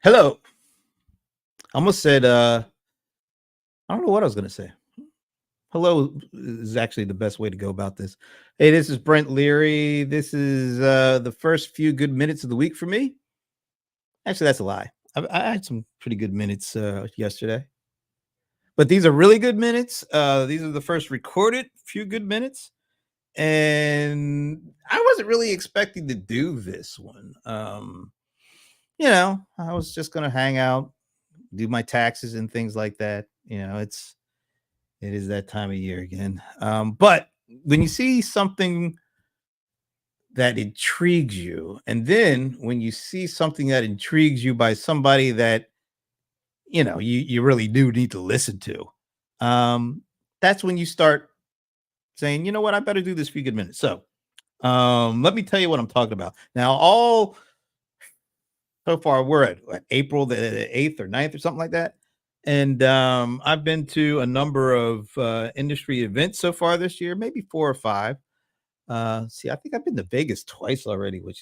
Hello. I almost said, I don't know what I was going to say. Hello is actually the best way to go about this. Hey, this is Brent Leary. This is the first few good minutes of the week for me. Actually, that's a lie. I had some pretty good minutes yesterday, but these are really good minutes. These are the first recorded few good minutes. And I wasn't really expecting to do this one. I was just going to hang out, do my taxes and things like that. It is that time of year again. But when you see something that intrigues you, and then when you see something that intrigues you by somebody that you really do need to listen to, um, that's when you start saying, you know what, I better do this for a good minute. So let me tell you what I'm talking about. Now, all so far we're at what, April the 8th or 9th or something like that. And I've been to a number of industry events so far this year, maybe four or five. See, I think I've been to Vegas twice already, and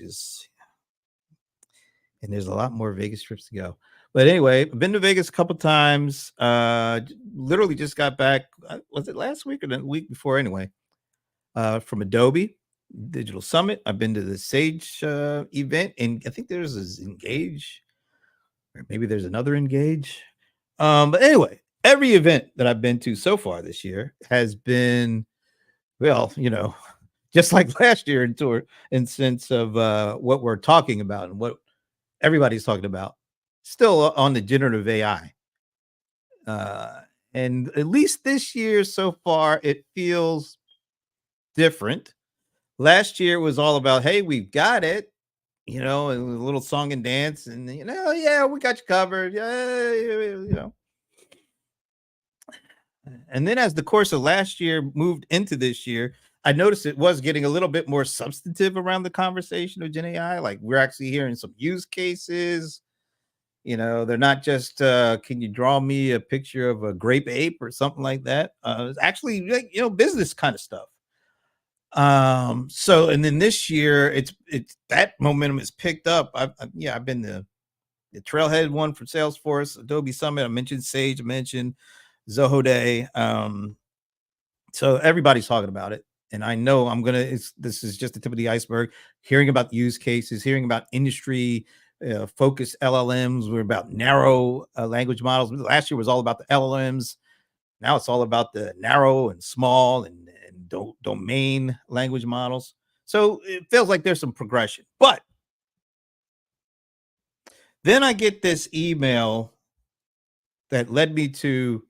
there's a lot more Vegas trips to go. But anyway, I've been to Vegas a couple times. Literally just got back. Was it last week or the week before? Anyway, from Adobe Digital Summit. I've been to the Sage event, and I think there's this Engage, or maybe there's another Engage. But anyway, every event that I've been to so far this year has been, well, just like last year in sense of what we're talking about and what everybody's talking about, still on the generative AI. Uh, and at least this year so far, it feels different. Last year was all about, hey, we've got it, and a little song and dance, and yeah, we got you covered. Yeah, And then as the course of last year moved into this year, I noticed it was getting a little bit more substantive around the conversation of Gen AI. Like we're actually hearing some use cases. They're not just can you draw me a picture of a grape ape or something like that. It's actually like, business kind of stuff. So and then this year it's that momentum is picked up. I've been the Trailhead one for Salesforce, Adobe Summit. I mentioned Sage, I mentioned Zoho Day. So everybody's talking about it. And I know this is just the tip of the iceberg. Hearing about use cases, hearing about industry focused LLMs. We're about narrow language models. Last year was all about the LLMs. Now it's all about the narrow and small and domain language models. So it feels like there's some progression. But then I get this email that led me to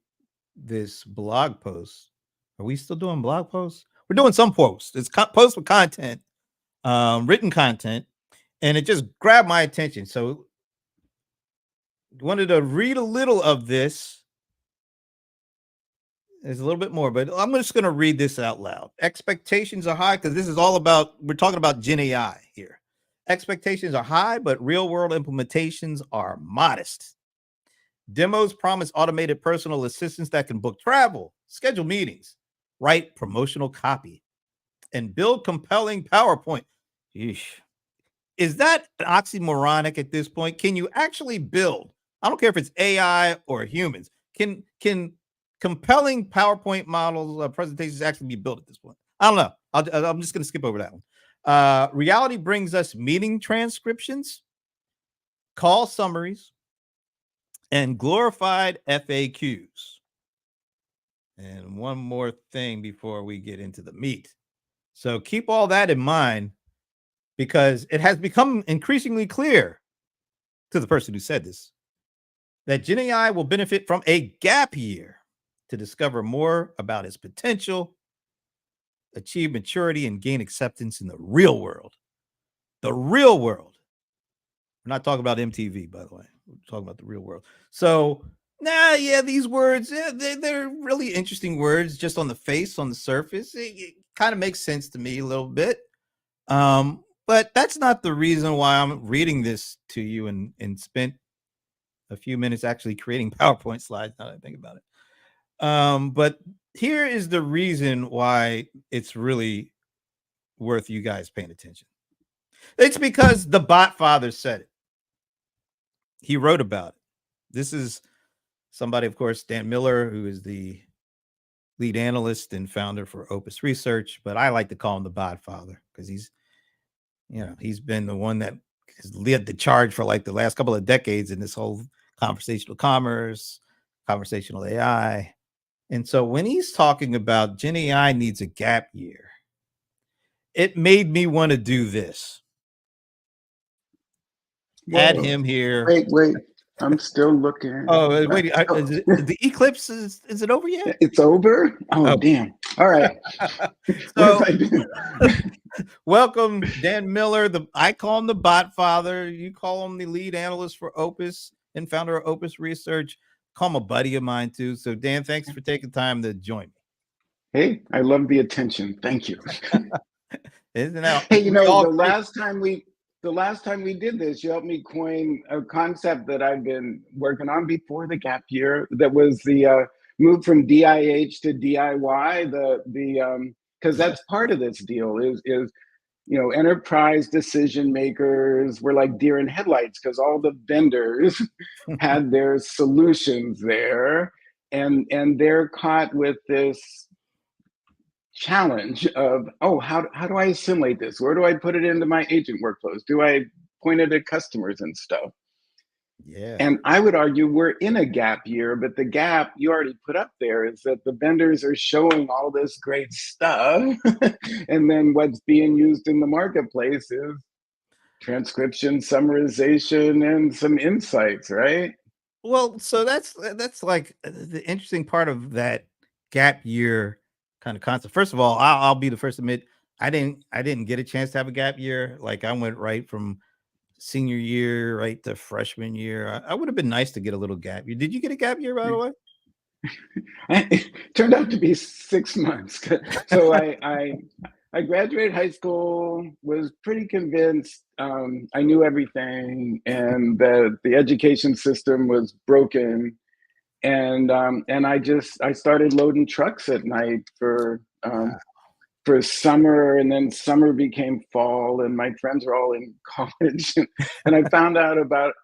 this blog post. Are we still doing blog posts? We're doing some posts. It's posts with content, written content, and it just grabbed my attention. So wanted to read a little of this. There's a little bit more, but I'm just going to read this out loud. Expectations are high because this is all about, we're talking about Gen AI here. Expectations are high, but real world implementations are modest. Demos promise automated personal assistants that can book travel, schedule meetings, write promotional copy, and build compelling PowerPoint. Yeesh. Is that oxymoronic at this point? Can you actually build? I don't care if it's AI or humans. Can compelling PowerPoint models presentations actually be built at this point? I don't know. I'm just going to skip over that one. Reality brings us meeting transcriptions, call summaries, and glorified FAQs. And one more thing before we get into the meat. So keep all that in mind because it has become increasingly clear to the person who said this that Gen AI will benefit from a gap year to discover more about its potential, achieve maturity, and gain acceptance in the real world. The real world. We're not talking about MTV, by the way. We're talking about the real world. So, these words, they're really interesting words just on the face, on the surface. It kind of makes sense to me a little bit. But that's not the reason why I'm reading this to you and spent a few minutes actually creating PowerPoint slides now that I think about it. But here is the reason why it's really worth you guys paying attention. It's because the Botfather said it. he wrote about it. This is somebody, of course, Dan Miller, who is the lead analyst and founder for Opus Research, but I like to call him the Botfather because he's been the one that has led the charge for like the last couple of decades in this whole conversational commerce, conversational AI. And so when he's talking about Gen AI needs a gap year, it made me want to do this. Add Whoa. him here. Wait. I'm still looking. Oh, wait. The eclipse is it over yet? It's over? Oh, damn. All right. What have So I been? welcome, Dan Miller. I call him the Botfather. You call him the lead analyst for Opus and founder of Opus Research. Call him a buddy of mine too. So Dan, thanks for taking time to join me. Hey, I love the attention. Thank you. Isn't that Hey, all the great? last time we did this, you helped me coin a concept that I've been working on before the gap year. That was the move from DIH to DIY. Because that's part of this deal is enterprise decision makers were like deer in headlights because all the vendors had their solutions there, and they're caught with this challenge of, oh, how do I assimilate this? Where do I put it into my agent workflows? Do I point it at customers and stuff? Yeah. And I would argue we're in a gap year, but the gap you already put up there is that the vendors are showing all this great stuff. And then what's being used in the marketplace is transcription, summarization, and some insights, right? Well, so that's like the interesting part of that gap year kind of concept. First of all, I'll be the first to admit I didn't get a chance to have a gap year. Like I went right from senior year right to freshman year. I would have been nice to get a little gap year. Did you get a gap year, by the way? It turned out to be 6 months. So I graduated high school, was pretty convinced I knew everything, and that the education system was broken. And I started loading trucks at night for summer, and then summer became fall, and my friends were all in college, and I found out about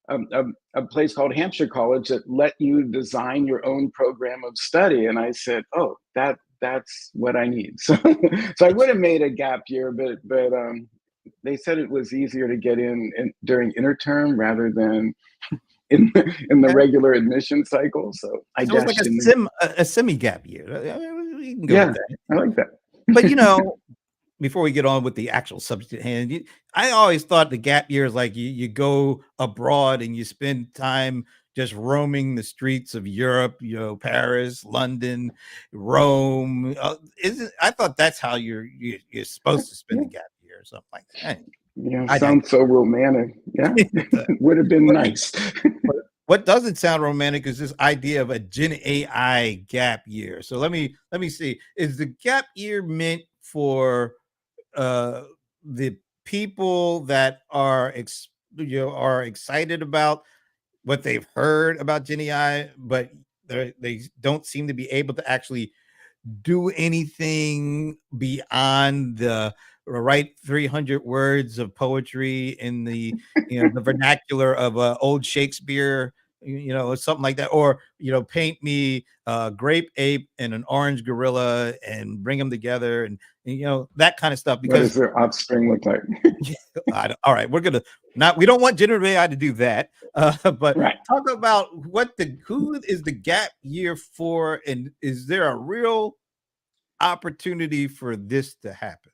a place called Hampshire College that let you design your own program of study. And I said, oh, that's what I need. So I would have made a gap year, but they said it was easier to get in during interterm rather than in the regular admission cycle. So I So it's like dashed in there. a semi gap year. I mean, you can go with Yeah, that. I like that. But before we get on with the actual subject at hand, I always thought the gap year is like you go abroad and you spend time just roaming the streets of Europe, Paris, London, Rome. Isn't I thought that's how you're supposed to spend the gap year or something like that. Yeah, I sounds so romantic. Yeah, would have been nice. What doesn't sound romantic is this idea of a Gen AI gap year. So let me see. Is the gap year meant for the people that are excited about what they've heard about Gen AI, but they don't seem to be able to actually do anything beyond the write 300 words of poetry in the the vernacular of old Shakespeare, or something like that, or paint me a grape ape and an orange gorilla and bring them together, and that kind of stuff. What Because does their offspring look like? all right, we don't want generative AI to do that, but Right. talk about who is the gap year for, and is there a real opportunity for this to happen?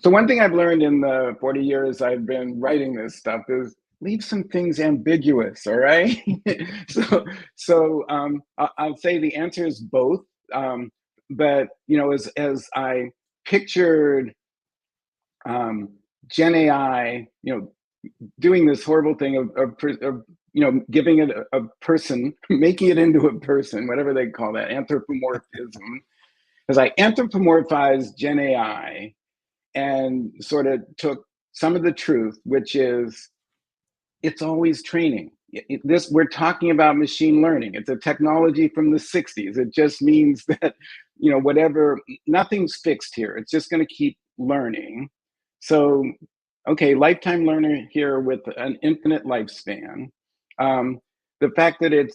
So one thing I've learned in the 40 years I've been writing this stuff is leave some things ambiguous. All right. I'll say the answer is both. But as I pictured Gen AI, doing this horrible thing of giving it a person, making it into a person, whatever they call that, anthropomorphism. As I anthropomorphized Gen AI and sort of took some of the truth, which is it's always training. We're talking about machine learning. It's a technology from the 60s. It just means that, nothing's fixed here. It's just going to keep learning. So okay, lifetime learner here with an infinite lifespan. The fact that it's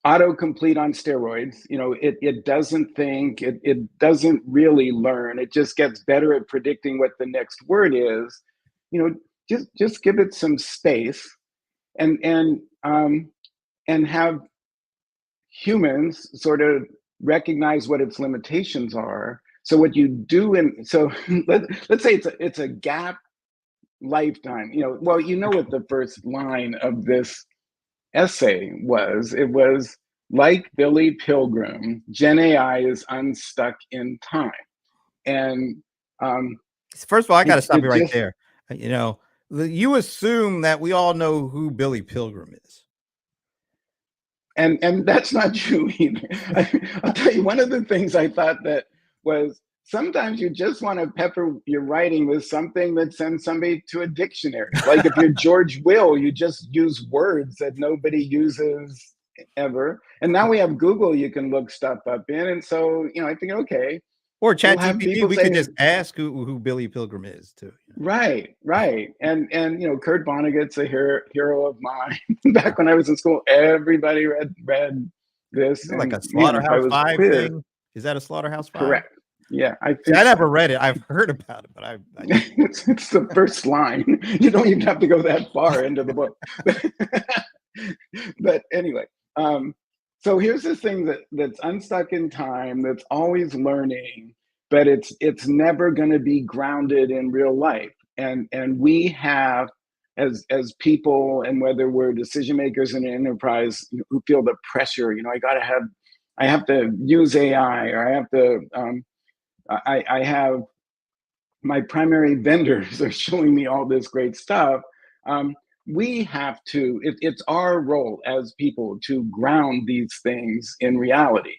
autocomplete on steroids. It doesn't think, it doesn't really learn. It just gets better at predicting what the next word is. Just give it some space, and have humans sort of recognize what its limitations are. So what you do let's say it's a gap lifetime. Well, what the first line of this essay was. It was, like Billy Pilgrim, GenAI is unstuck in time. And First of all, I got to it, stop it you right just, there. You assume that we all know who Billy Pilgrim is. and that's not true either. I'll tell you, one of the things I thought that was, sometimes you just want to pepper your writing with something that sends somebody to a dictionary. Like if you're George Will, you just use words that nobody uses ever. And now we have Google you can look stuff up in. And so, I think, okay, Or we'll have ChatGPT, people we could say, just ask who Billy Pilgrim is too. right. And Kurt Vonnegut's a hero of mine. Back when I was in school, everybody read this. Is it like And a man, if I Slaughterhouse was Five quizzed, thing? Is that a Slaughterhouse Five? correct. Yeah, I See, think I so. never read it. I've heard about it, but I It's the first line. You don't even have to go that far into the book. But anyway, so here's this thing that's unstuck in time, that's always learning, but it's never going to be grounded in real life. And we have, as people, and whether we're decision makers in an enterprise who feel the pressure, I have to use AI, or I have to, I have, my primary vendors are showing me all this great stuff. We have to, it's our role as people to ground these things in reality.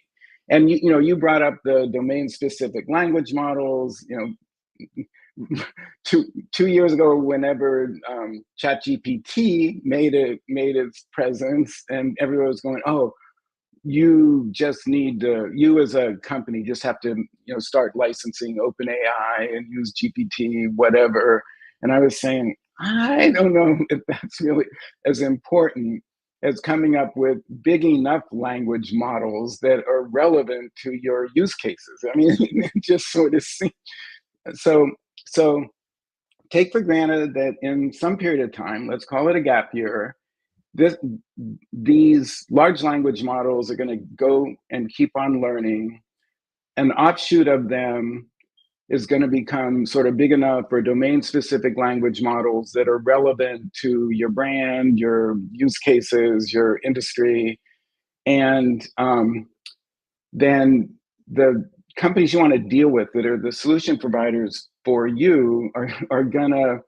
And you brought up the domain specific language models. 2 years ago, whenever ChatGPT made its presence, and everyone was going, oh, you just need to, you as a company just have to start licensing OpenAI and use GPT, whatever. And I was saying, I don't know if that's really as important as coming up with big enough language models that are relevant to your use cases. I mean, it just sort of seems so. So take for granted that in some period of time, let's call it a gap year, this, these large language models are going to go and keep on learning. An offshoot of them is going to become sort of big enough for domain specific language models that are relevant to your brand, your use cases, your industry. And then the companies you want to deal with, that are the solution providers for you, are going to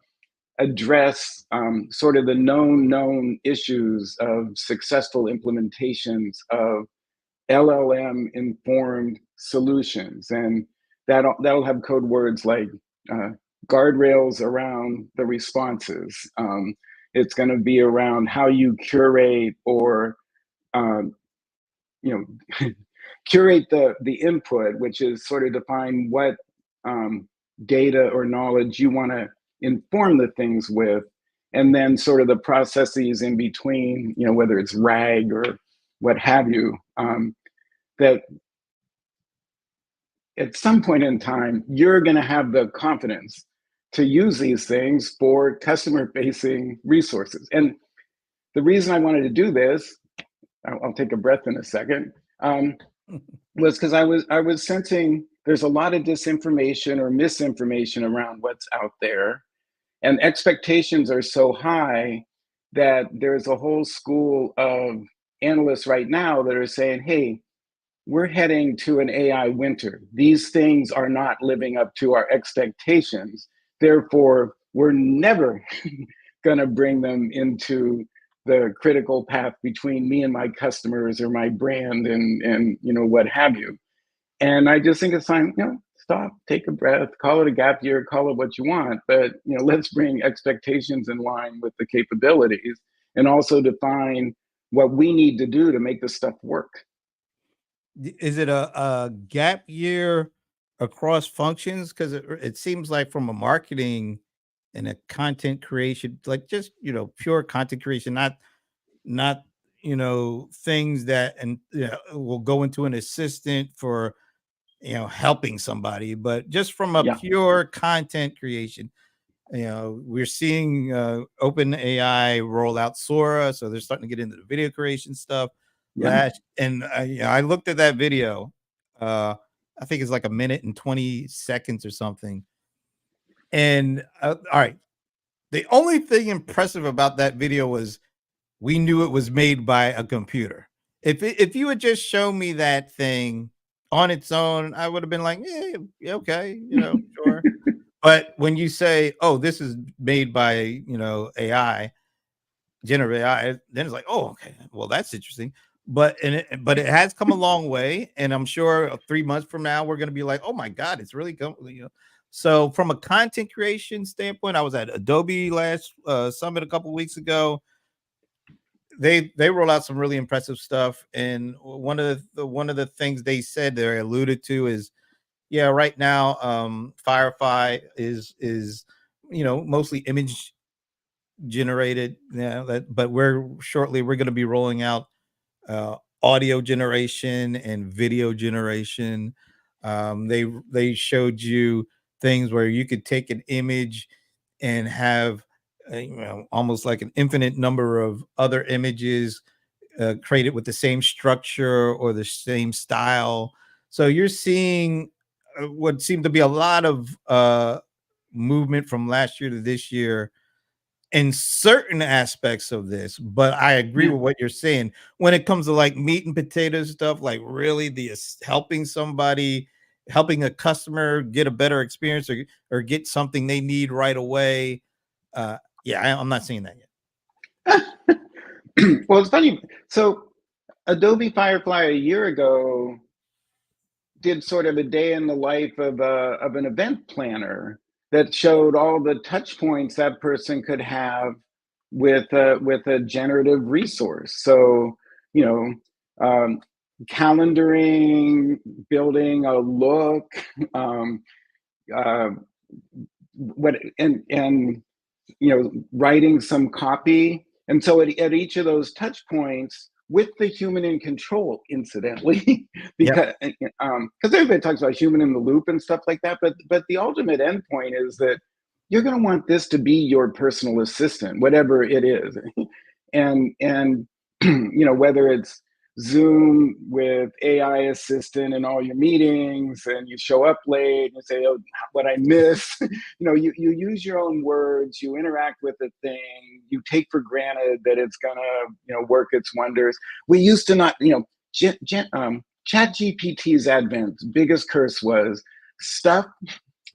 address sort of the known issues of successful implementations of LLM informed solutions. And that'll have code words like guardrails around the responses. It's going to be around how you curate, or um, you know curate the input, which is sort of define what data or knowledge you want to inform the things with, and then sort of the processes in between, whether it's RAG or what have you, that at some point in time you're going to have the confidence to use these things for customer facing resources. And the reason I wanted to do this, I'll take a breath in a second, was because I was sensing there's a lot of disinformation or misinformation around what's out there, and expectations are so high that there's a whole school of analysts right now that are saying, hey, we're heading to an AI winter. These things are not living up to our expectations. Therefore, we're never going to bring them into the critical path between me and my customers, or my brand, and what have you. And I just think it's time, stop, take a breath, call it a gap year, call it what you want, but let's bring expectations in line with the capabilities, and also define what we need to do to make this stuff work. Is it a gap year across functions? Because it seems like from a marketing and a content creation, like just pure content creation, not things that and will go into an assistant for helping somebody, but just from a Yeah, pure content creation. We're seeing open AI roll out Sora, so they're starting to get into the video creation stuff. yeah. And I looked at that video. I think it's like a minute and 20 seconds or something. And all right, the only thing impressive about that video was we knew it was made by a computer. If you had just shown me that thing on its own, I would have been like, yeah, okay, sure. But when you say, "Oh, this is made by AI, generative AI," then it's like, "Oh, okay, well that's interesting." But it has come a long way, and I'm sure 3 months from now we're going to be like, "Oh my God, it's really come." So from a content creation standpoint, I was at Adobe last summit a couple weeks ago. They roll out some really impressive stuff, and one of the things they said they alluded to is, yeah, right now Firefly is mostly image generated. Yeah, but we're going to be rolling out audio generation and video generation. They showed you things where you could take an image and have almost like an infinite number of other images created with the same structure or the same style. So you're seeing what seemed to be a lot of movement from last year to this year in certain aspects of this, but I agree Yeah. with what you're saying when it comes to like meat and potatoes stuff, like really helping a customer get a better experience or get something they need right away. I'm not seeing that yet. Well, it's funny. So Adobe Firefly a year ago did sort of a day in the life of an event planner that showed all the touch points that person could have with a generative resource. So, you know, calendaring, building a look, um, uh, what and writing some copy. And so at each of those touch points, with the human in control, incidentally, Yep. because everybody talks about human in the loop and stuff like that, but the ultimate endpoint is that you're going to want this to be your personal assistant, whatever it is, and whether it's Zoom with AI assistant in all your meetings, and you show up late and you say, "Oh, what I miss." You use your own words, you interact with the thing, you take for granted that it's gonna work its wonders. We used to not, Chat GPT's advent, biggest curse was stuff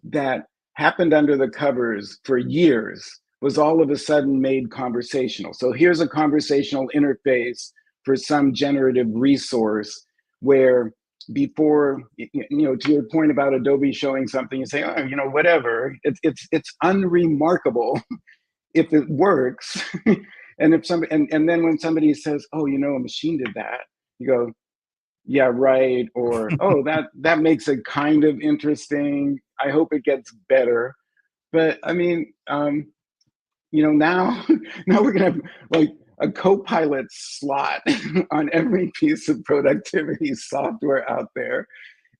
that happened under the covers for years was all of a sudden made conversational. So here's a conversational interface for some generative resource where before, to your point about Adobe showing something, you say, "Oh, whatever." It's unremarkable if it works. And if somebody and then when somebody says, "Oh, a machine did that," you go, "Yeah, right," or, "Oh, that makes it kind of interesting. I hope it gets better." But I mean, now now we're gonna have like a co-pilot slot on every piece of productivity software out there.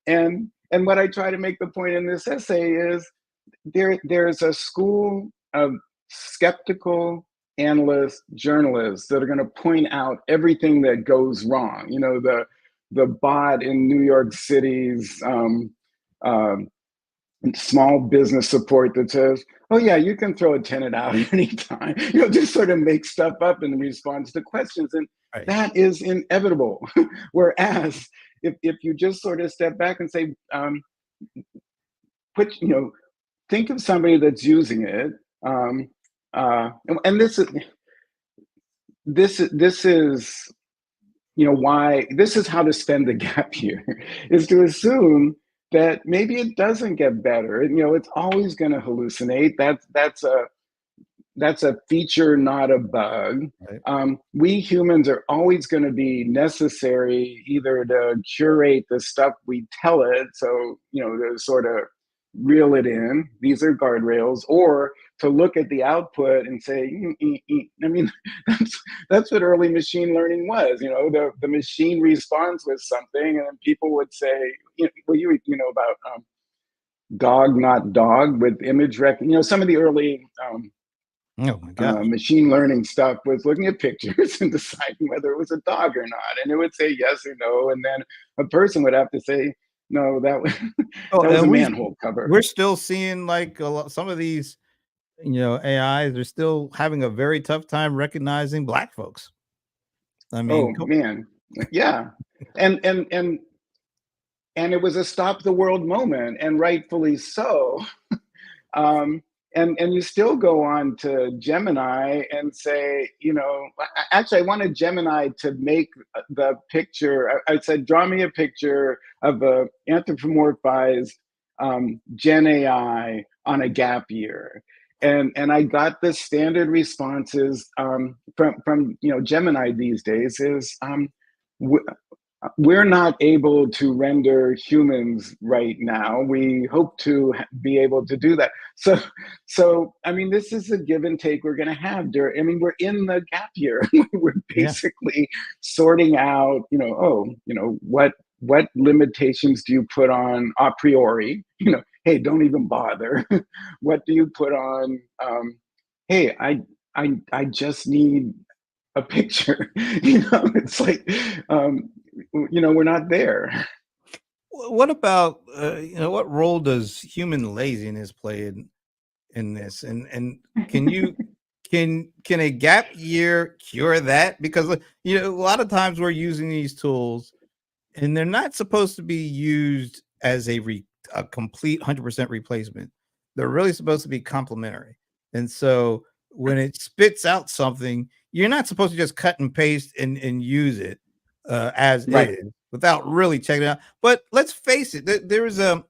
And what I try to make the point in this essay is there's a school of skeptical analysts, journalists that are going to point out everything that goes wrong. The bot in New York City's um, small business support that says, "Oh yeah, you can throw a tenant out anytime." Just sort of make stuff up in response to questions, and Right. that is inevitable. Whereas if you just sort of step back and say, put think of somebody that's using it, and this is why this is how to spend the gap year is to assume that maybe it doesn't get better. It's always going to hallucinate. that's a feature, not a bug. Right. We humans are always going to be necessary, either to curate the stuff we tell it, so to sort of reel it in. These are guardrails, or to look at the output and say, I mean, that's what early machine learning was. The machine responds with something, and then people would say, well, about dog, not dog, with image recognition. Some of the early Oh my gosh. machine learning stuff was looking at pictures and deciding whether it was a dog or not, and it would say yes or no, and then a person would have to say, no, that was Oh, that was a and manhole cover. we're still seeing like some of these, AIs are still having a very tough time recognizing black folks. I mean, Oh man, yeah, and and and and it was a stop the world moment, and rightfully so. um, and you still go on to Gemini and say, actually, I wanted Gemini to make the picture. I said, draw me a picture of a anthropomorphized Gen AI on a gap year. And I got the standard responses from Gemini these days is we're not able to render humans right now. We hope to be able to do that. So I mean, this is a give and take we're going to have. We're in the gap year. We're yeah. basically sorting out, what limitations do you put on a priori? Hey, don't even bother. What do you put on? Hey, I just need a picture. It's like, we're not there. What about what role does human laziness play in this? And can a gap year cure that? Because a lot of times we're using these tools and they're not supposed to be used as a complete 100% replacement. They're really supposed to be complementary. And so when it spits out something, you're not supposed to just cut and paste and use it as Right. is without really checking it out. But let's face it, there was a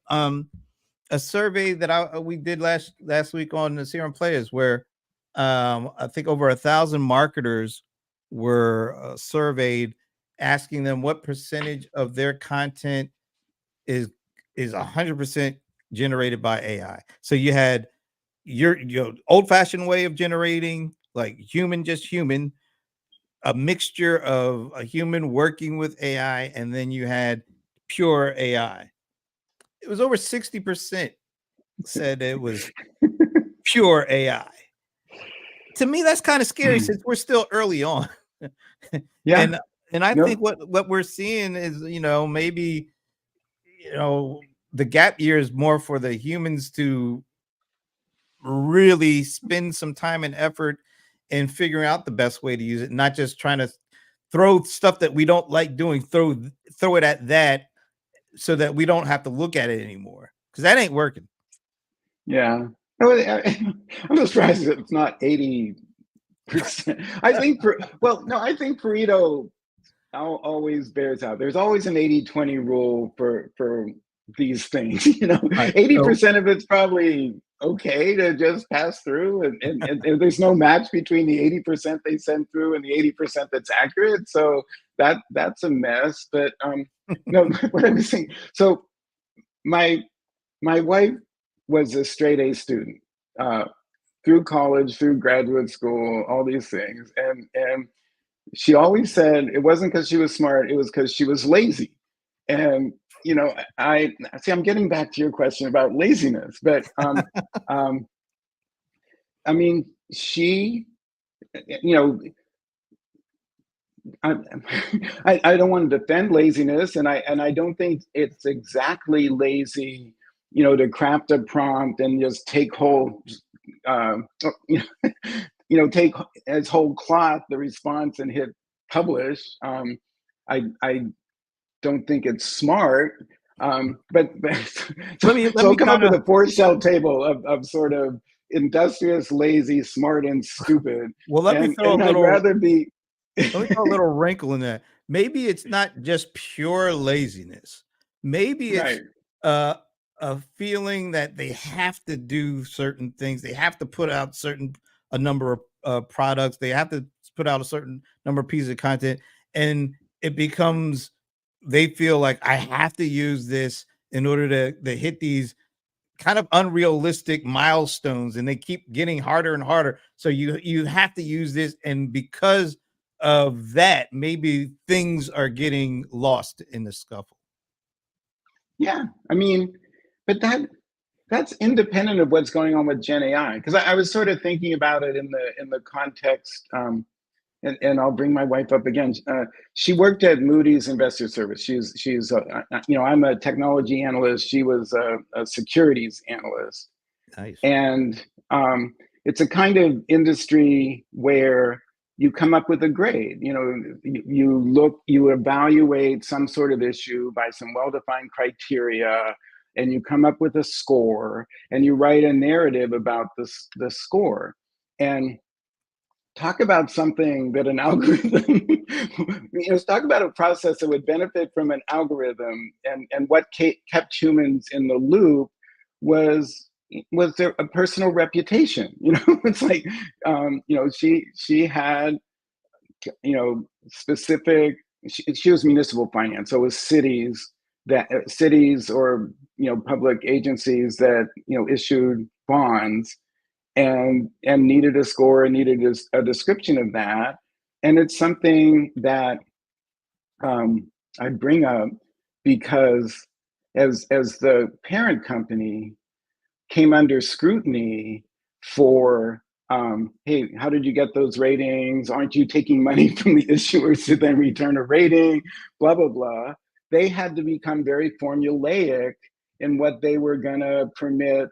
survey that we did last week on the Serum Players where I think over 1,000 marketers were surveyed, asking them what percentage of their content is 100% generated by AI. So you had your old-fashioned way of generating, like just human, a mixture of a human working with AI, and then you had pure AI. It was over 60% said it was pure AI. To me, that's kind of scary since we're still early on. Yeah. and and I No. think what we're seeing is, maybe, the gap year is more for the humans to really spend some time and effort in figuring out the best way to use it, not just trying to throw stuff that we don't like doing, throw it at that so that we don't have to look at it anymore, because that ain't working. Yeah. I'm surprised it's not 80%. I think I think Pareto always bears out. There's always an 80-20 rule for these things. Right. So 80% of it's probably okay to just pass through, and there's no match between the 80% they send through and the 80% that's accurate. So that's a mess. But no, what I was saying. So my wife was a straight A student through college, through graduate school, all these things, and she always said it wasn't because she was smart, it was because she was lazy. And I see, I'm getting back to your question about laziness, but um, I mean, she, you know, I, I don't want to defend laziness, and I don't think it's exactly lazy, to craft a prompt and just take whole, uh, take as whole cloth the response and hit publish. I don't think it's smart, but so, let so me I'll come up kind with of a four-shell table of sort of industrious, lazy, smart, and stupid, well, and I'd rather be. let me throw a little wrinkle in that. Maybe it's not just pure laziness. Maybe it's Right. a feeling that they have to do certain things. They have to put out certain a number of products. They have to put out a certain number of pieces of content, and it becomes they feel like I have to use this in order to hit these kind of unrealistic milestones, and they keep getting harder and harder. So you have to use this, and because of that, maybe things are getting lost in the scuffle. Yeah, I mean, but that's independent of what's going on with Gen AI. Because I was sort of thinking about it in the context, and I'll bring my wife up again. She worked at Moody's Investor Service. I'm a technology analyst. She was a securities analyst, Nice. and it's a kind of industry where you come up with a grade. You evaluate some sort of issue by some well-defined criteria, and you come up with a score, and you write a narrative about the score. And talk about something that an algorithm, talk about a process that would benefit from an algorithm, and what kept humans in the loop was there a personal reputation. It's like, she had, specific, she was municipal finance, so it was cities or public agencies that issued bonds, and needed a score and needed a description of that. And it's something that I bring up because as the parent company came under scrutiny for, hey, how did you get those ratings? Aren't you taking money from the issuers to then return a rating? Blah, blah, blah. They had to become very formulaic in what they were going to permit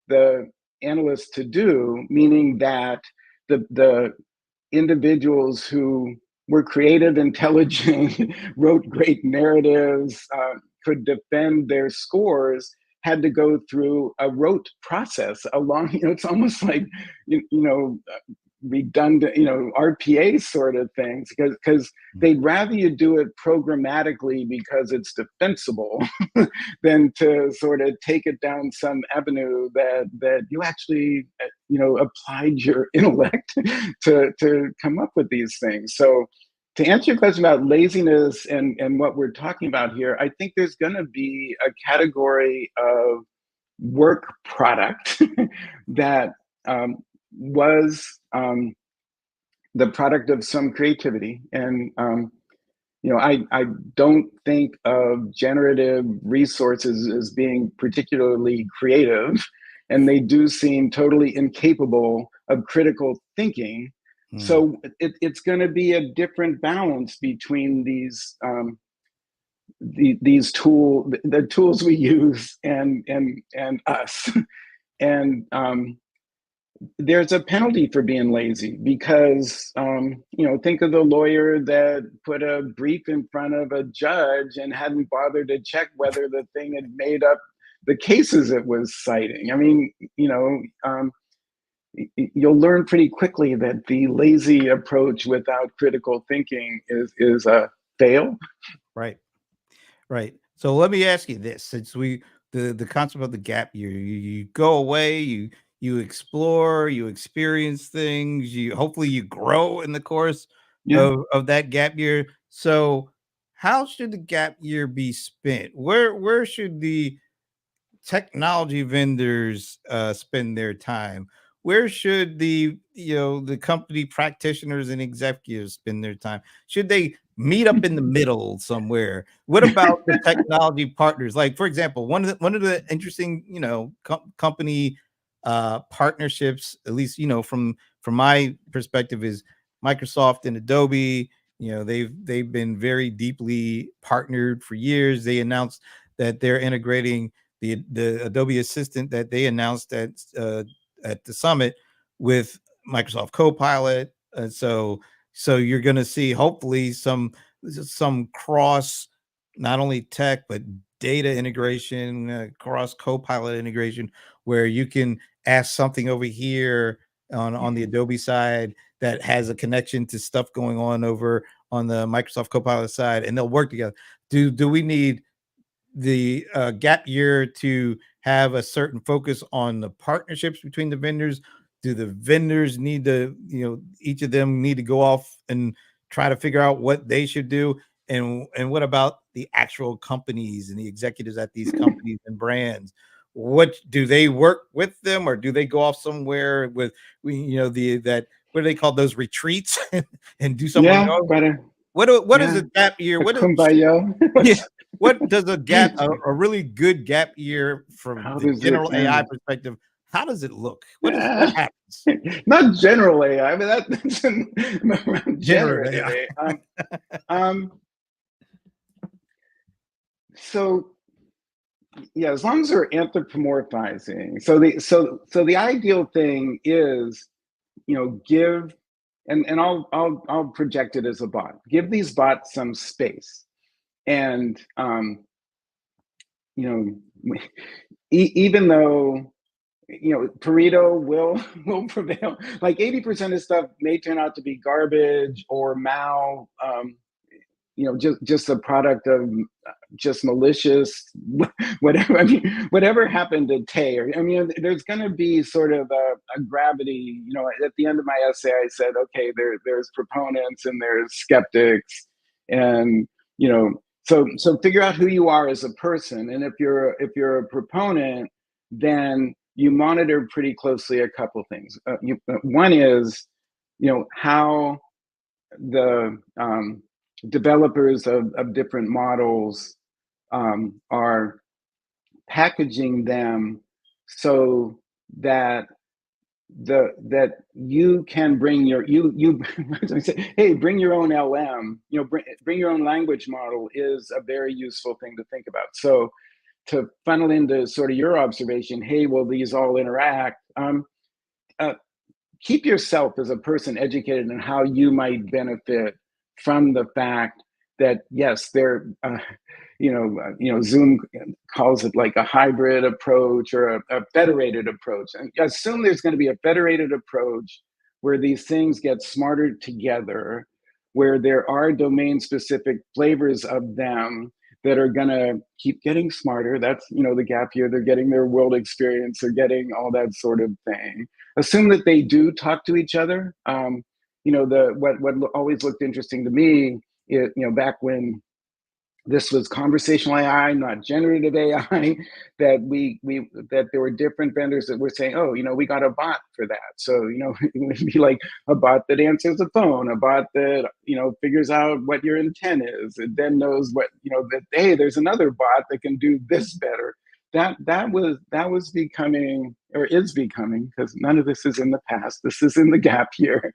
the analysts to do, meaning that the individuals who were creative, intelligent, wrote great narratives, could defend their scores, had to go through a rote process along. It's almost like redundant, RPA sort of things, because they'd rather you do it programmatically because it's defensible than to sort of take it down some avenue that you actually applied your intellect to come up with these things. So to answer your question about laziness and what we're talking about here, I think there's going to be a category of work product that was the product of some creativity. And I don't think of generative resources as being particularly creative, and they do seem totally incapable of critical thinking. So it's going to be a different balance between these the tools we use and us. And there's a penalty for being lazy, because think of the lawyer that put a brief in front of a judge and hadn't bothered to check whether the thing had made up the cases it was citing. I mean, you'll learn pretty quickly that the lazy approach without critical thinking is a fail. Right. Right. So let me ask you this: since the concept of the gap year, you go away, you explore, you experience things, you hopefully you grow in the course Yeah. of that gap year. So how should the gap year be spent? Where should the technology vendors spend their time? Where should the company practitioners and executives spend their time? Should they meet up in the middle somewhere? What about the technology partners? Like, for example, one of the interesting company partnerships, at least from my perspective, is Microsoft and Adobe. They've been very deeply partnered for years. They announced that they're integrating the Adobe Assistant that they announced at the summit with Microsoft Copilot. So you're going to see hopefully some cross, not only tech but data integration, cross Copilot integration, where you can ask something over here on the Adobe side that has a connection to stuff going on over on the Microsoft Copilot side, and they'll work together. Do we need the gap year to have a certain focus on the partnerships between the vendors? Do the vendors need to, each of them need to go off and try to figure out what they should do? And what about the actual companies and the executives at these companies and brands? What do they work with them, or do they go off somewhere with, that, what do they call those retreats, and do some Yeah, remote? but What is yeah, a gap year? a What is kumbaya. yeah? What does a really good gap year from How the does it? general AI perspective? How does it look? What Yeah. happens? Not general AI. I mean, that's Generative generative AI. AI. Um, so yeah, as long as they're anthropomorphizing. So the ideal thing is, give, and I'll project it as a bot. Give these bots some space, and you know, even though Pareto will will prevail. Like 80% of stuff may turn out to be garbage or just a product of just malicious whatever. I mean, whatever happened to Tay. Or, I mean, there's going to be sort of a gravity. At the end of my essay, I said, okay, there's proponents and there's skeptics, and so figure out who you are as a person. And if you're a proponent, then you monitor pretty closely a couple things. One is, how the developers of different models are packaging them so that that you can bring you hey, bring your own LM, bring your own language model is a very useful thing to think about. So to funnel into sort of your observation, hey, will these all interact? Uh, Keep yourself as a person educated in how you might benefit from the fact that yes, they're Zoom calls it like a hybrid approach or a federated approach. And assume there's going to be a federated approach where these things get smarter together, where there are domain specific flavors of them that are going to keep getting smarter. That's the gap year. They're getting their world experience. They're getting all that sort of thing. Assume that they do talk to each other. What always looked interesting to me, back when this was conversational AI, not generative AI, that there were different vendors that were saying, oh, we got a bot for that. So, it would be like a bot that answers the phone, a bot that, figures out what your intent is. It then knows that, hey, there's another bot that can do this better. That was becoming, or is becoming, because none of this is in the past. This is in the gap year.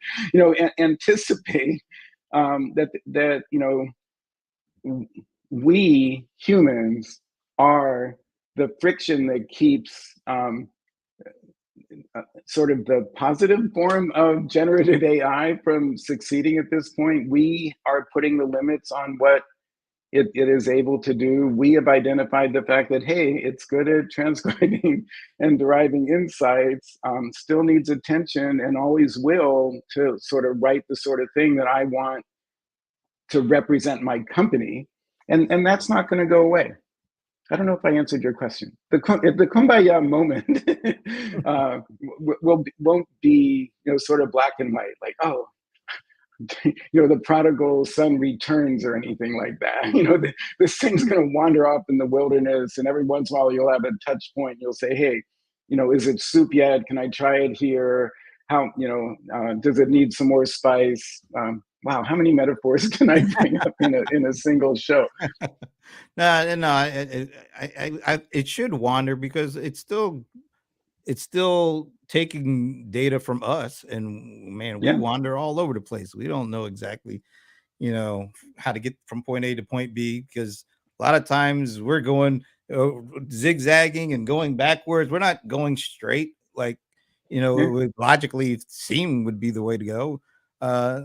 Anticipate that we humans are the friction that keeps sort of the positive form of generative AI from succeeding at this point. We are putting the limits on what it is able to do. We have identified the fact that, hey, it's good at transcribing and deriving insights, still needs attention and always will, to sort of write the sort of thing that I want to represent my company. And that's not going to go away. I don't know if I answered your question. The kumbaya moment won't be sort of black and white, like, oh, the prodigal son returns or anything like that. This thing's going to wander off in the wilderness, and every once in a while you'll have a touch point. You'll say, hey, is it soup yet? Can I try it here? How does it need some more spice? Wow, how many metaphors can I bring up in a single show? No, it should wander, because it's still taking data from us, and man, we Yeah, wander all over the place. We don't know exactly, how to get from point A to point B, because a lot of times we're going zigzagging and going backwards. We're not going straight, like, it yeah, would logically seem would be the way to go.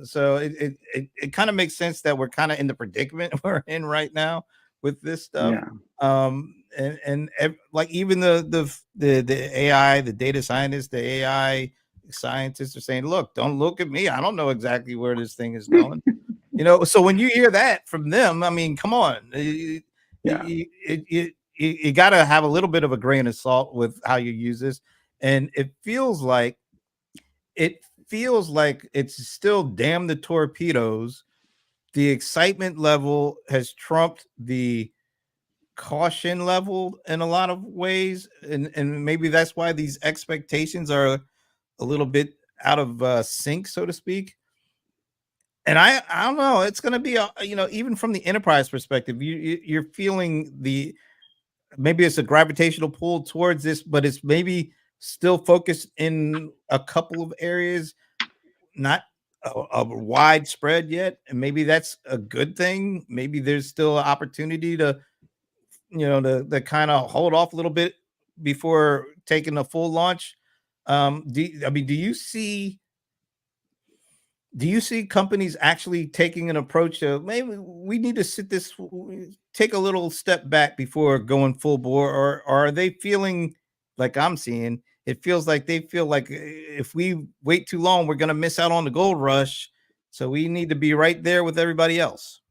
So it kind of makes sense that we're kind of in the predicament we're in right now with this stuff. yeah. Like, even the AI, the data scientists, the AI scientists are saying, look, don't look at me, I don't know exactly where this thing is going. So when you hear that from them, I mean, come on, Yeah, you got to have a little bit of a grain of salt with how you use this. And it feels like it feels like it's still damn the torpedoes. The excitement level has trumped the caution level in a lot of ways, and maybe that's why these expectations are a little bit out of sync, so to speak. And I don't know, it's going to be even from the enterprise perspective, you're feeling the maybe it's a gravitational pull towards this, but it's maybe still focused in a couple of areas, not a widespread yet. And maybe that's a good thing. Maybe there's still an opportunity to, to kind of hold off a little bit before taking a full launch. I mean, do you see companies actually taking an approach to maybe we need to take a little step back before going full bore, or are they feeling like I'm seeing? It feels like they feel like if we wait too long, we're going to miss out on the gold rush. So we need to be right there with everybody else.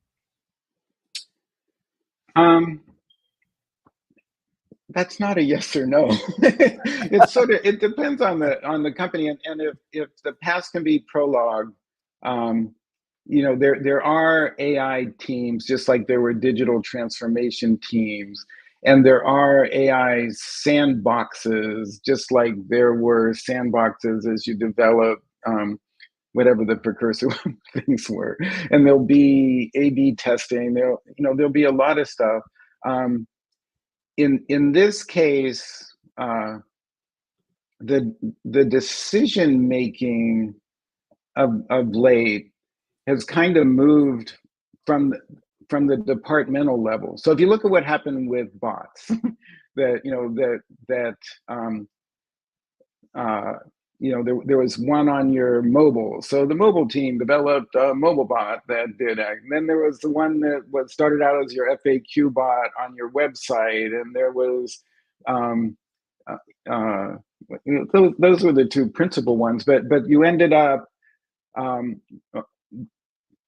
That's not a yes or no. It's sort of, it depends on the company, and if the past can be prologue, there are AI teams just like there were digital transformation teams, and there are AI sandboxes just like there were sandboxes as you develop whatever the precursor things were, and there'll be A/B testing. There'll be a lot of stuff. In this case, the decision making of late has kind of moved from the departmental level. So if you look at what happened with bots, there was one on your mobile. So the mobile team developed a mobile bot that did that. And then there was the one that started out as your FAQ bot on your website. And there was, those were the two principal ones. But you ended up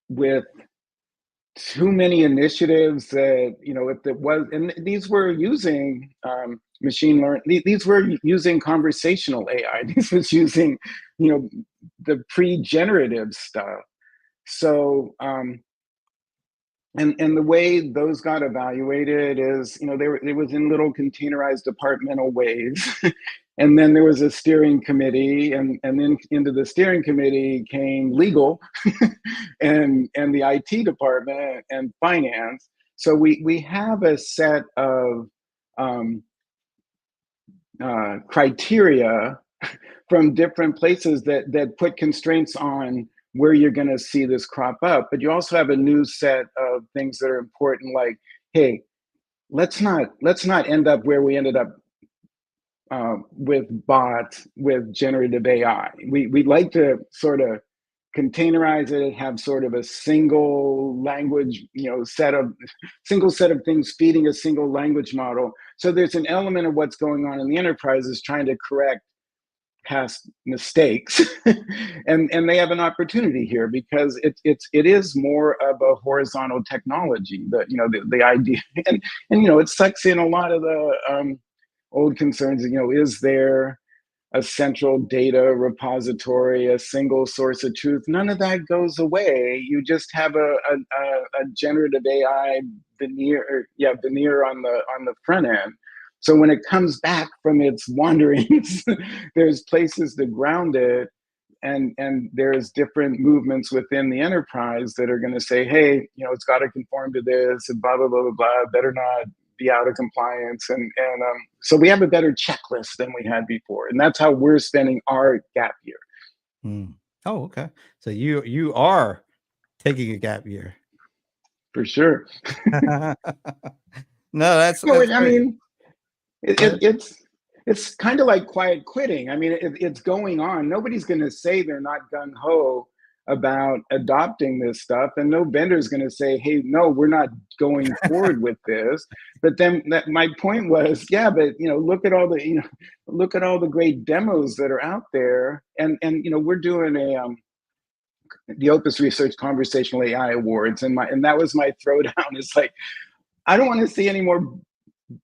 with too many initiatives that, if it was, and these were using machine learning, these were using conversational AI. This was using, the pre-generative stuff. So, and the way those got evaluated is, it was in little containerized departmental ways. And then there was a steering committee, and then into the steering committee came legal and the IT department and finance. So we have a set of criteria from different places that put constraints on where you're going to see this crop up. But you also have a new set of things that are important, like, hey, let's not end up where we ended up with bots, with generative AI. We'd like to sort of containerize it, have sort of a single language, single set of things feeding a single language model. So there's an element of what's going on in the enterprise is trying to correct past mistakes, and they have an opportunity here because it is more of a horizontal technology. The idea, and it sucks in a lot of the old concerns. Is there a central data repository, a single source of truth? None of that goes away. You just have a generative AI veneer on the front end. So when it comes back from its wanderings, there's places to ground it, and there's different movements within the enterprise that are going to say, hey, it's got to conform to this, and blah blah blah blah blah. Better not be out of compliance, and so we have a better checklist than we had before, and that's how we're spending our gap year. Oh, okay. So you are taking a gap year for sure. No, that's I mean, it's kind of like quiet quitting. I mean, it's going on. Nobody's going to say they're not gung ho about adopting this stuff, and no vendor is going to say, hey, no, we're not going forward with this. But then my point was, yeah, but look at all the great demos that are out there, and we're doing the Opus Research Conversational AI Awards, and that was my throwdown. It's like, I don't want to see any more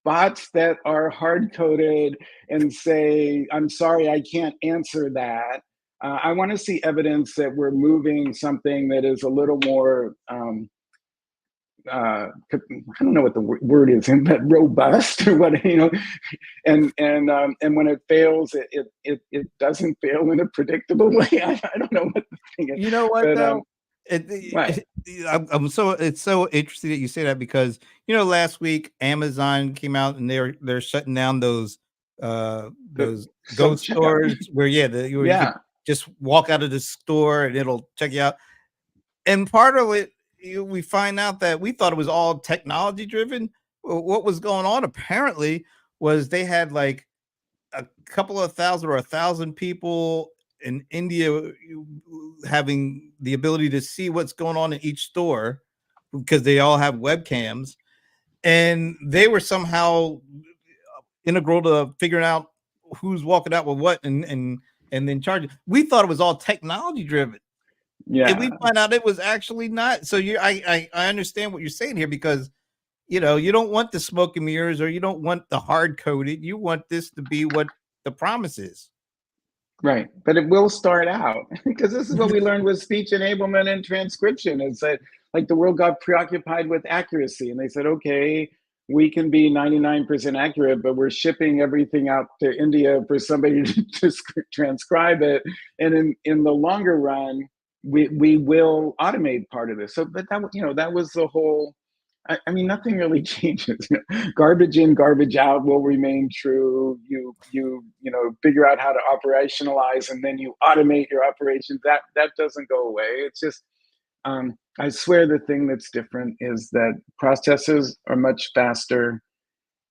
bots that are hard-coded and say, I'm sorry, I can't answer that. I want to see evidence that we're moving something that is a little more, I don't know what the word is, but robust or what, and when it fails, it doesn't fail in a predictable way. I don't know what the thing is, You know what but though? what I'm so it's so interesting that you say that because last week Amazon came out and they're shutting down the those self ghost checkout. stores where where you could Yeah, just walk out of the store and it'll check you out. And part of it, we find out that we thought it was all technology driven. What was going on apparently was they had like a couple of thousand or 1,000 people in India having the ability to see what's going on in each store because they all have webcams, and they were somehow integral to figuring out who's walking out with what and then charging. We thought it was all technology driven, and we yeah. find out it was actually not. So I understand what you're saying here because you don't want the smoke and mirrors or you don't want the hard coded. You want this to be what the promise is. Right. But it will start out because this is what we learned with speech enablement and transcription is that like the world got preoccupied with accuracy and they said, okay, we can be 99% accurate, but we're shipping everything out to India for somebody to transcribe it. And in the longer run, we will automate part of this. So, but that was the whole, I mean, nothing really changes. Garbage in, garbage out will remain true. You figure out how to operationalize, and then you automate your operations. That doesn't go away. It's just, I swear, the thing that's different is that processes are much faster,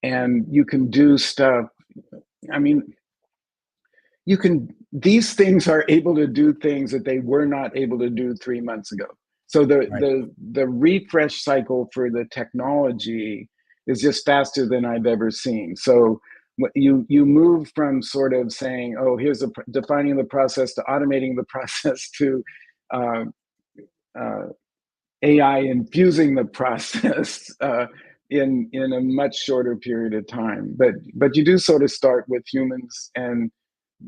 and you can do stuff. I mean, these things are able to do things that they were not able to do 3 months ago. So Right. the refresh cycle for the technology is just faster than I've ever seen. So you move from sort of saying, oh, here's defining the process to automating the process to uh, uh, AI infusing the process in a much shorter period of time. But you do sort of start with humans, and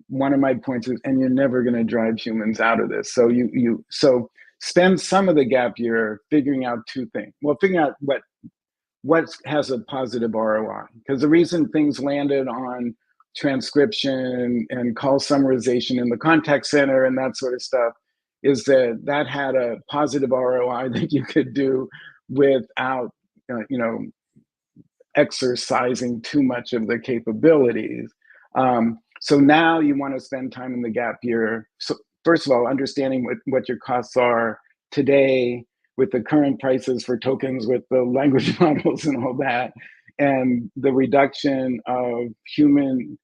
one of my points is, and you're never going to drive humans out of this. So so spend some of the gap year figuring out two things. Well, figuring out what has a positive ROI. Because the reason things landed on transcription and call summarization in the contact center and that sort of stuff is that had a positive ROI that you could do without, exercising too much of the capabilities. So now you want to spend time in the gap year. So first of all, understanding what your costs are today with the current prices for tokens, with the language models and all that, and the reduction of human,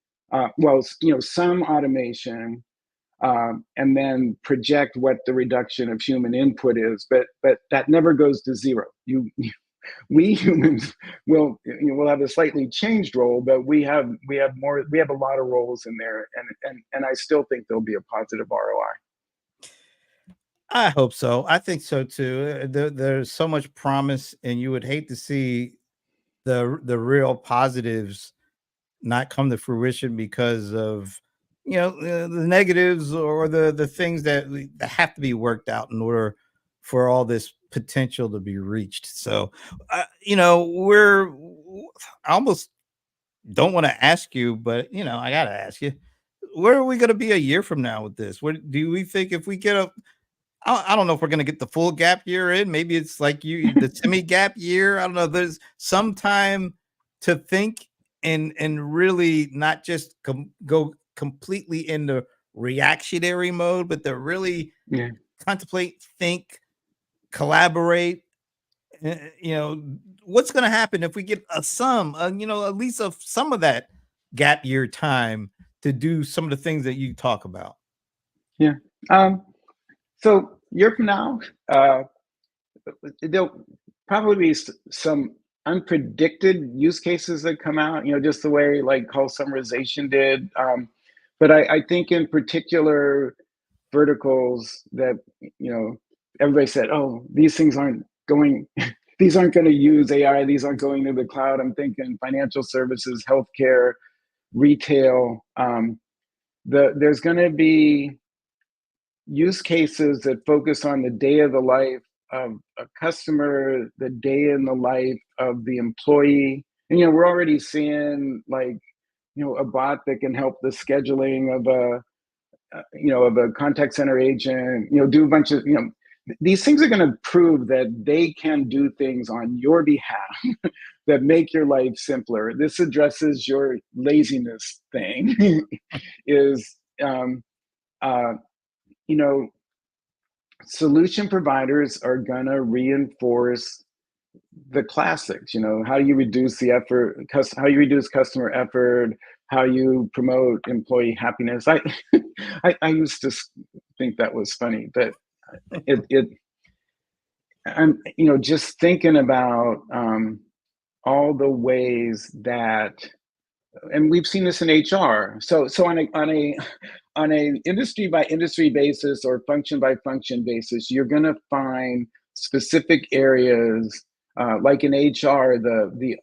some automation, and then project what the reduction of human input is. But that never goes to zero. We humans will have a slightly changed role, but we have a lot of roles in there, and I still think there'll be a positive ROI. I hope so. I think so too. There's so much promise, and you would hate to see the real positives not come to fruition because of the negatives or the things that have to be worked out in order for all this potential to be reached. So, we're I almost don't want to ask you, but I gotta ask you, where are we going to be a year from now with this? Where do we think if we get I don't know if we're going to get the full gap year in. Maybe it's like the semi gap year. I don't know. There's some time to think and really not just go completely into reactionary mode, but to really Yeah, contemplate, think, collaborate. What's going to happen if we get at least some of that gap year time to do some of the things that you talk about. yeah. So year from now, there'll probably be some unpredicted use cases that come out. Just the way like call summarization did. But I think in particular verticals that everybody said, oh, these things aren't going. These aren't going to use AI. These aren't going to the cloud. I'm thinking financial services, healthcare, retail. There's going to be use cases that focus on the day of the life of a customer, the day in the life of the employee. And we're already seeing, like, a bot that can help the scheduling of a contact center agent, do a bunch of, these things are going to prove that they can do things on your behalf that make your life simpler. This addresses your laziness thing. Is you know solution providers are going to reinforce the classics. How you reduce the effort, how you reduce customer effort, how you promote employee happiness. I used to think that was funny, but I'm just thinking about all the ways that, and we've seen this in HR. So on a industry by industry basis or function by function basis, you're going to find specific areas, like in HR, the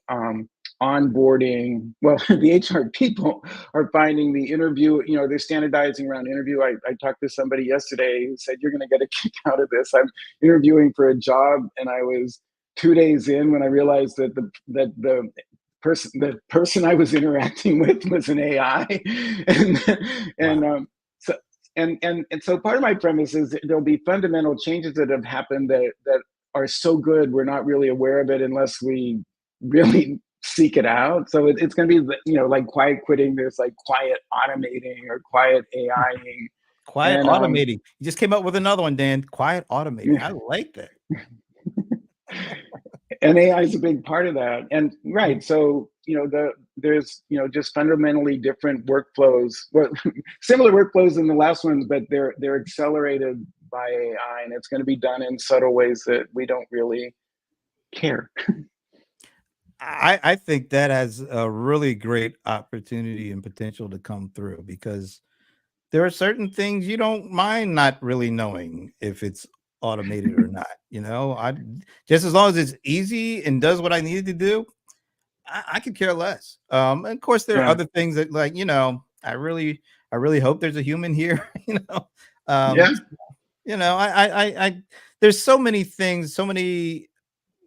onboarding. Well, the HR people are finding the interview. They're standardizing around interview. I talked to somebody yesterday who said, "You're going to get a kick out of this. I'm interviewing for a job, and I was 2 days in when I realized that the person I was interacting with was an AI." and Wow. so so part of my premise is that there'll be fundamental changes that have happened that are so good we're not really aware of it unless we really seek it out. So it's going to be, like quiet quitting. There's like quiet automating or quiet AIing. Quiet And automating. You just came up with another one, Dan. Quiet automating. I like that. and AI is a big part of that. And right, so there's just fundamentally different workflows, well, similar workflows in the last ones, but they're accelerated by AI, and it's going to be done in subtle ways that we don't really care. I think that has a really great opportunity and potential to come through, because there are certain things you don't mind not really knowing if it's automated or not. I just, as long as it's easy and does what I needed to do, I could care less. And of course, there are Yeah, other things that, like, I really hope there's a human here. Um, yeah, I there's so many things, so many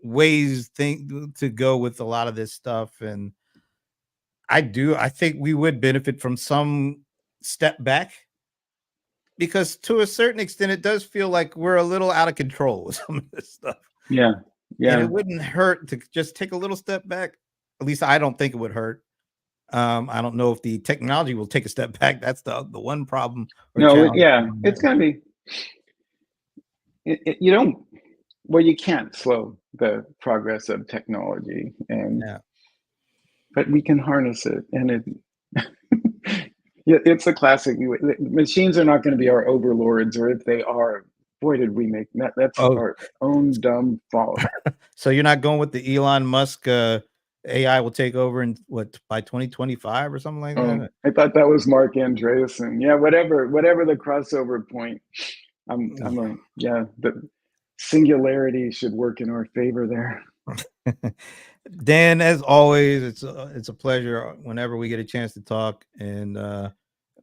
ways to go with a lot of this stuff, and I think we would benefit from some step back, because to a certain extent it does feel like we're a little out of control with some of this stuff, yeah, and yeah. it wouldn't hurt to just take a little step back. At least I don't think it would hurt. I don't know if the technology will take a step back. That's the one problem or No, challenge yeah, on it's that one. going to be. You don't. Well, you can't slow the progress of technology, Yeah. but we can harness it, and it. Yeah, it's a classic. Machines are not going to be our overlords, or if they are, boy, did we make that. That's Oh, our own dumb fault. so you're not going with the Elon Musk AI will take over in what, by 2025 or something like Oh, that? I thought that was Mark Andreessen. Yeah, whatever the crossover point. Yeah. The singularity should work in our favor there. Dan, as always, it's a pleasure whenever we get a chance to talk, and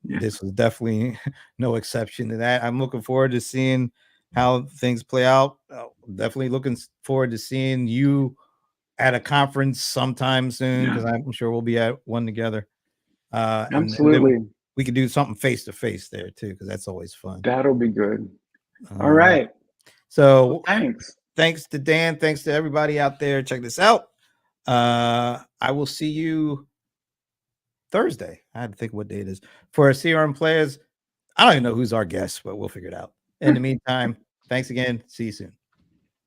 Yeah, this was definitely no exception to that. I'm looking forward to seeing how things play out. Definitely looking forward to seeing you at a conference sometime soon, yeah, because I'm sure we'll be at one together. And then absolutely. we could do something face to face there too, because that's always fun. That'll be good. All All right. right. Well, So thanks. thanks to Dan. Thanks to everybody out there. Check this out. I will see you Thursday. I had to think what day it is for CRM players. I don't even know who's our guest, but we'll figure it out. In the meantime, thanks again. See you soon.